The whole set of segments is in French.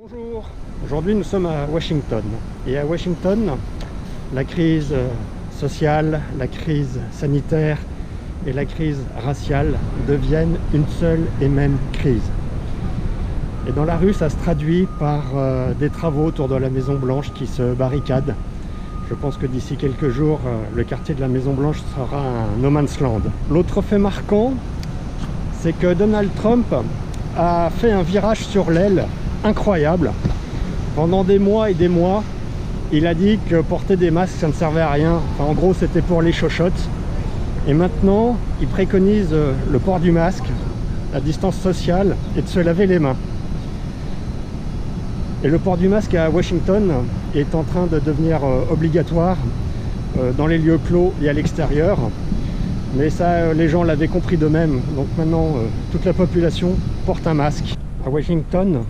Bonjour, aujourd'hui nous sommes à Washington et à Washington la crise sociale, la crise sanitaire et la crise raciale deviennent une seule et même crise. Et dans la rue ça se traduit par des travaux autour de la Maison Blanche qui se barricadent. Je pense que d'ici quelques jours le quartier de la Maison Blanche sera un no man's land. L'autre fait marquant, c'est que Donald Trump a fait un virage sur l'aile incroyable. Pendant des mois et des mois, il a dit que porter des masques ça ne servait à rien. Enfin, en gros c'était pour les chochottes. Et maintenant il préconise le port du masque, la distance sociale et de se laver les mains. Et le port du masque à Washington est en train de devenir obligatoire dans les lieux clos et à l'extérieur. Mais ça, les gens l'avaient compris d'eux-mêmes. Donc maintenant, toute la population porte un masque. À Washington,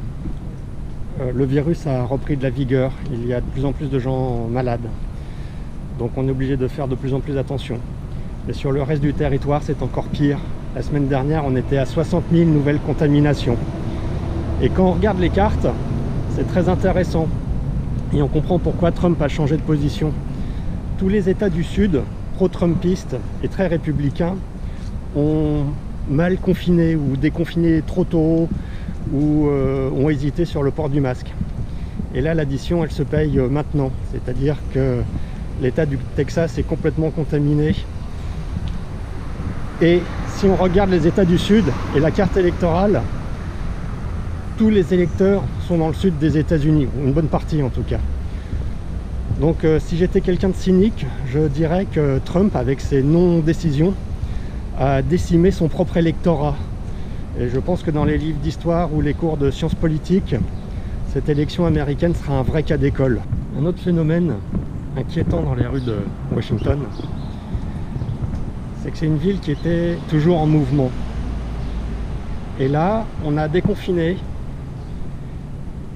le virus a repris de la vigueur. Il y a de plus en plus de gens malades. Donc on est obligé de faire de plus en plus attention. Et sur le reste du territoire, c'est encore pire. La semaine dernière, on était à 60 000 nouvelles contaminations. Et quand on regarde les cartes, c'est très intéressant. Et on comprend pourquoi Trump a changé de position. Tous les États du Sud, pro-trumpistes et très républicains, ont mal confiné ou déconfiné trop tôt ou ont hésité sur le port du masque. Et là, l'addition, elle se paye maintenant. C'est-à-dire que l'État du Texas est complètement contaminé. Et si on regarde les États du Sud et la carte électorale, tous les électeurs sont dans le sud des États-Unis, une bonne partie en tout cas. Donc si j'étais quelqu'un de cynique, je dirais que Trump, avec ses non-décisions, a décimé son propre électorat. Et je pense que dans les livres d'histoire ou les cours de sciences politiques, cette élection américaine sera un vrai cas d'école. Un autre phénomène inquiétant dans les rues de Washington, c'est que c'est une ville qui était toujours en mouvement. Et là, on a déconfiné.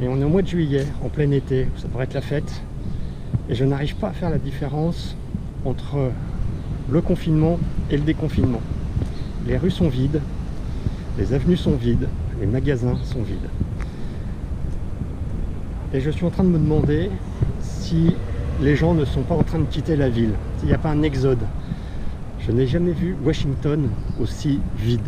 Et on est au mois de juillet, en plein été, où ça devrait être la fête. Et je n'arrive pas à faire la différence entre le confinement et le déconfinement. Les rues sont vides, les avenues sont vides, les magasins sont vides. Et je suis en train de me demander si les gens ne sont pas en train de quitter la ville, s'il n'y a pas un exode. Je n'ai jamais vu Washington aussi vide.